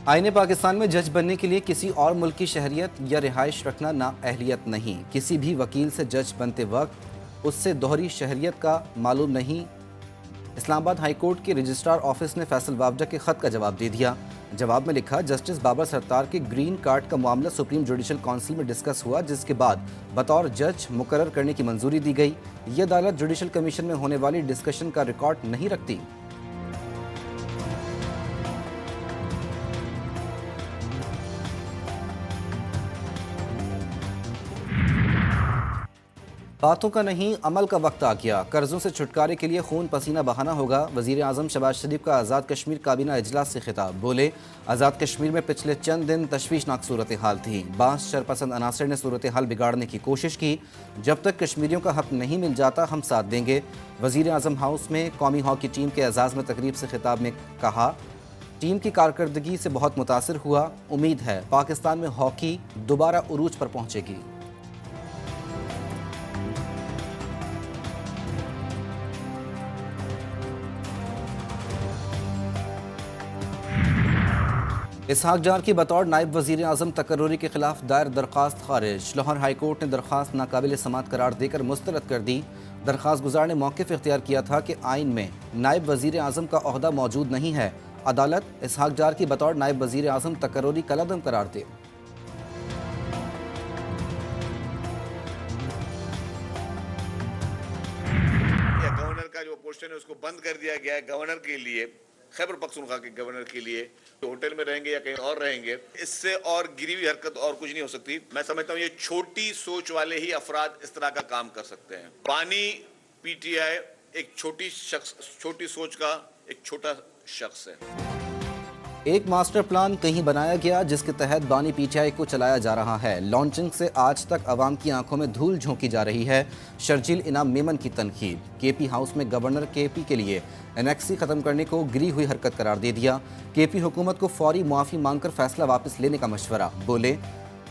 आईने पाकिस्तान में जज बनने के लिए किसी और मुल्क की शहरियत या रिहाइश रखना नाअहलियत नहीं। किसी भी वकील से जज बनते वक्त उससे दोहरी शहरियत का मालूम नहीं। इस्लामाबाद हाई कोर्ट के रजिस्ट्रार ऑफिस ने फैसल वावडा के खत का जवाब दे दिया। जवाब में लिखा, जस्टिस बाबर सरतार के ग्रीन कार्ड का मामला सुप्रीम जुडिशल काउंसिल में डिस्कस हुआ, जिसके बाद बतौर जज मुकर्रर करने की मंजूरी दी गई। ये अदालत जुडिशल कमीशन में होने वाली डिस्कशन का रिकॉर्ड नहीं रखती। बातों का नहीं, अमल का वक्त आ गया। कर्जों से छुटकारे के लिए खून पसीना बहाना होगा। वजीर आजम शहबाज शरीफ का आज़ाद कश्मीर काबीना इजलास से खिताब। बोले, आज़ाद कश्मीर में पिछले चंद दिन तशवीशनाक सूरत हाल थी। बांस शरपसंद अनासर ने सूरत हाल बिगाड़ने की कोशिश की। जब तक कश्मीरियों का हक नहीं मिल जाता, हम साथ देंगे। वजीर आजम हाउस में कौमी हॉकी टीम के एजाज़ में तकरीब से खिताब में कहा, टीम की कारकर्दगी से बहुत मुतासिर हुआ। उम्मीद है पाकिस्तान में हॉकी दोबारा उरूज पर पहुंचेगी। इसहाक डार की बतौर नायब वजीर आजम तकर्रुरी के खिलाफ दायर दरख्वास्त खारिज। लाहौर हाई कोर्ट ने दरख्वास्त नाकाबिल समात करार देकर मुस्तरद कर दी। दरख्वास्त गुजार ने मौक़िफ़ इख्तियार किया था कि आइन में नायब वजीर आजम का ओहदा मौजूद नहीं है। अदालत इसहाक डार की बतौर नायब वजीर आजम तकर्रुरी कलअदम करार दे। गवर्नर का जो पोस्टन है उसको बंद कर दिया गया है। गवर्नर के लिए, खैबर पख्तूनख्वा के गवर्नर के लिए, तो होटल में रहेंगे या कहीं और रहेंगे, इससे और गिरी हुई हरकत और कुछ नहीं हो सकती। मैं समझता हूँ ये छोटी सोच वाले ही अफराद इस तरह का काम कर सकते हैं। बानी पीटीआई एक छोटी सोच का एक छोटा शख्स है। एक मास्टर प्लान कहीं बनाया गया जिसके तहत बानी पीटीआई को चलाया जा रहा है। लॉन्चिंग से आज तक आवाम की आंखों में धूल झोंकी जा रही है। शर्जील इनाम मेमन की तनकीद। केपी हाउस में गवर्नर केपी के लिए एनेक्सी ख़त्म करने को गिरी हुई हरकत करार दे दिया। केपी हुकूमत को फौरी मुआफ़ी मांगकर फैसला वापस लेने का मशवरा। बोले,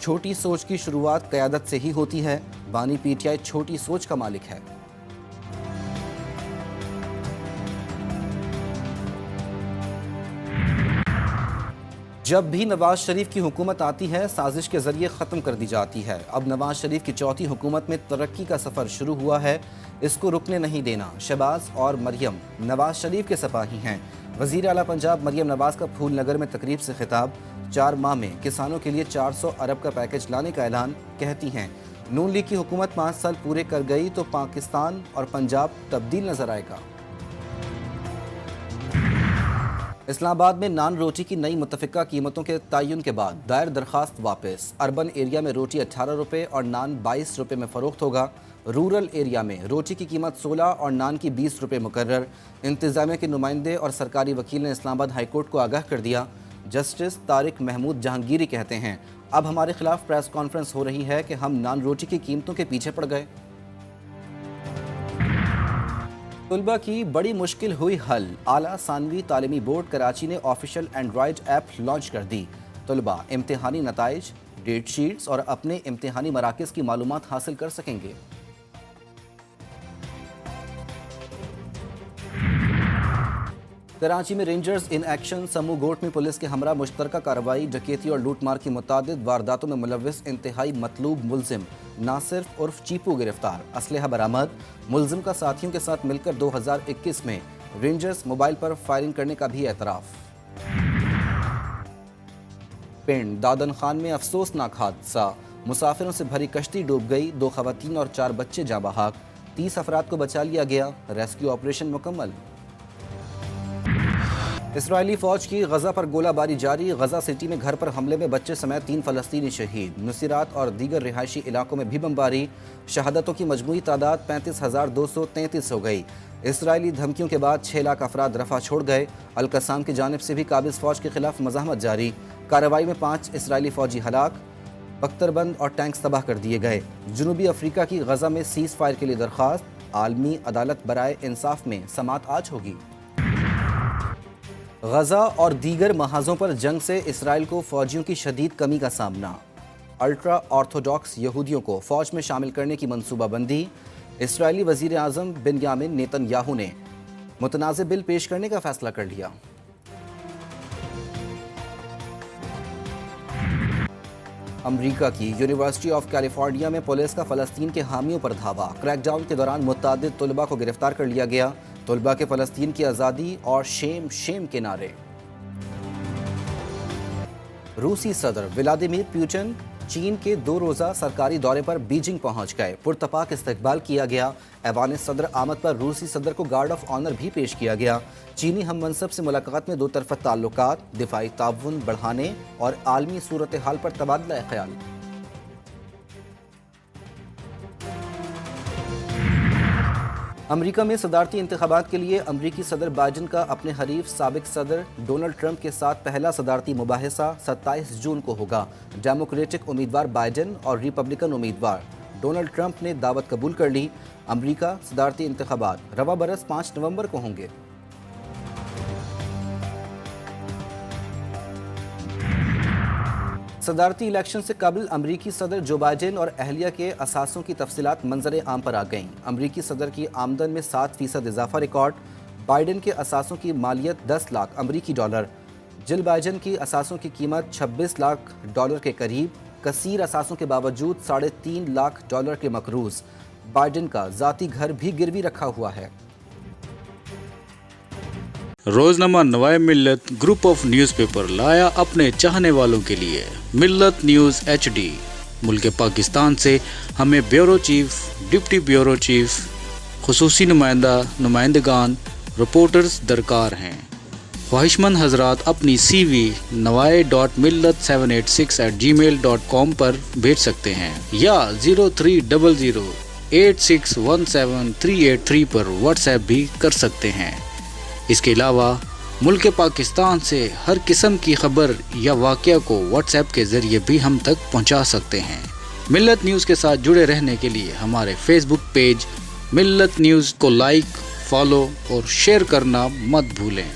छोटी सोच की शुरुआत क़यादत से ही होती है। बानी पीटीआई छोटी सोच का मालिक है। जब भी नवाज शरीफ की हुकूमत आती है, साजिश के जरिए ख़त्म कर दी जाती है। अब नवाज शरीफ की चौथी हुकूमत में तरक्की का सफ़र शुरू हुआ है, इसको रुकने नहीं देना। शहबाज और मरियम नवाज शरीफ के सिपाही हैं। वज़ीर आला पंजाब मरियम नवाज का फूल नगर में तकरीब से खिताब। 4 माह में किसानों के लिए 400 अरब का पैकेज लाने का ऐलान। कहती हैं, नून लीग की हुकूमत 5 साल पूरे कर गई तो पाकिस्तान और पंजाब तब्दील नजर आएगा। इस्लामाबाद में नान रोटी की नई मुतफ़िका कीमतों के तयन के बाद दायर दरख्वास्त वापस। अर्बन एरिया में रोटी 18 रुपये और नान 22 रुपये में फ़रोख्त होगा। रूरल एरिया में रोटी की कीमत 16 और नान की 20 रुपये मुकर्रर। इंतज़ामिया के नुमाइंदे और सरकारी वकील ने इस्लामाबाद हाई कोर्ट को आगाह कर दिया। जस्टिस तारिक महमूद जहांगीरी कहते हैं, अब हमारे खिलाफ प्रेस कॉन्फ्रेंस हो रही है कि हम नान रोटी की कीमतों के पीछे पड़ गए। तुलबा की बड़ी मुश्किल हुई हल। आला सानवी तालीमी बोर्ड कराची ने ऑफिशियल एंड्रॉयड ऐप लॉन्च कर दी। तुलबा इम्तिहानी नताइज, डेट शीट्स और अपने इम्तिहानी मराकज़ की मालूमात हासिल कर सकेंगे। कराची में रेंजर्स इन एक्शन। समूह गोट में पुलिस के हमरा मुश्तरका कार्रवाई। डकैती और लूटमार की मुतादिद वारदातों में मुलव्विस इंतहाई मतलूब मुलजिम नासिर उर्फ चीपू गिरफ्तार। असलहा बरामद। मुलजिम का साथियों के साथ मिलकर 2021 में रेंजर्स मोबाइल पर फायरिंग करने का भी एतराफ़। पिंड दादन खान में अफसोसनाक हादसा। मुसाफिरों से भरी कश्ती डूब गई। 2 खवातीन और 4 बच्चे जाँ बहक। 30 अफराद को बचा लिया गया। रेस्क्यू ऑपरेशन मुकम्मल। इसराइली फ़ौज की गज़ा पर गोलाबारी जारी। गज़ा सिटी में घर पर हमले में बच्चे समेत 3 फ़लस्तीनी शहीद। नुसीरात और दीगर रिहायशी इलाकों में भी बमबारी। शहादतों की मजमूई तादाद 35,233 हो गई। इसराइली धमकियों के बाद 6 लाख अफराद रफा छोड़ गए। अल-कसाम की जानिब से भी काबिज़ फ़ौज के खिलाफ मज़ाहमत जारी। कार्रवाई में 5 इसराइली फ़ौजी हलाक। बख्तरबंद और टैंक्स तबाह कर दिए गए। जनूबी अफ्रीका की गज़ा में सीज़ फायर के लिए दरख्वास्त। आलमी अदालत बराए इंसाफ में समात आज होगी। गज़ा और दीगर महाज़ों पर जंग से इसराइल को फ़ौजियों की शदीद कमी का सामना। अल्ट्रा ऑर्थोडॉक्स यहूदियों को फ़ौज में शामिल करने की मनसूबाबंदी। इसराइली वज़ीर आज़म बिन्यामिन नेतन्याहू ने मुतनाज़ बिल पेश करने का फ़ैसला कर लिया। अमेरिका की यूनिवर्सिटी ऑफ कैलिफोर्निया में पुलिस का फ़लस्तीन के हामियों पर धावा। क्रैकडाउन के दौरान मुतअद्दिद तलबा को गिरफ्तार कर लिया गया। तलबा के फ़लस्तीन की आज़ादी और शेम शेम के नारे। रूसी सदर व्लादिमीर पुतिन चीन के 2 रोज़ा सरकारी दौरे पर बीजिंग पहुंच गए। पुरतपाक इस्तकबाल किया गया। ऐवान सदर आमद पर रूसी सदर को गार्ड ऑफ ऑनर भी पेश किया गया। चीनी हम मनसब से मुलाकात में 2 तरफ़ा ताल्लुकात, दिफाई ताउन बढ़ाने और आलमी सूरत हाल पर तबादला ख्याल। अमेरिका में सदारती इंतखाबात के लिए अमेरिकी सदर बाइडेन का अपने हरीफ साबिक सदर डोनाल्ड ट्रंप के साथ पहला सदारती मुबाहिसा 27 जून को होगा। डेमोक्रेटिक उम्मीदवार बाइडेन और रिपब्लिकन उम्मीदवार डोनाल्ड ट्रंप ने दावत कबूल कर ली। अमेरिका सदारती इंतखाबात रवा बरस 5 नवंबर को होंगे। सदारती इलेक्शन से कबल अमरीकी सदर जो बाइडेन और अहलिया के असासों की तफसीलात मंजर आम पर आ गईं। अमरीकी सदर की आमदन में 7% इजाफा रिकॉर्ड। बाइडेन के असासों की मालियत 10 लाख अमरीकी डॉलर। जिल बाइडेन की असासों की कीमत 26 लाख डॉलर के करीब। कसीर असासों के बावजूद 3.5 लाख डॉलर के मकरूज। बाइडेन का ज़ाती घर भी गिरवी रखा हुआ है। रोजनामा नवाए मिल्लत ग्रुप ऑफ न्यूज़पेपर लाया अपने चाहने वालों के लिए मिल्लत न्यूज़ HD। मुल्क पाकिस्तान से हमें bureau chief, deputy bureau chief, खुसूसी नुमाइंदगान, रिपोर्टर्स दरकार हैं। ख्वाहिशमंद हजरात अपनी CV nawai.millat786@gmail.com पर भेज सकते हैं या 0300861738 पर व्हाट्सएप भी कर सकते हैं। इसके अलावा मुल्क पाकिस्तान से हर किस्म की खबर या वाक़या को व्हाट्सएप के ज़रिए भी हम तक पहुंचा सकते हैं। मिल्लत न्यूज़ के साथ जुड़े रहने के लिए हमारे फेसबुक पेज मिल्लत न्यूज़ को लाइक, फॉलो और शेयर करना मत भूलें।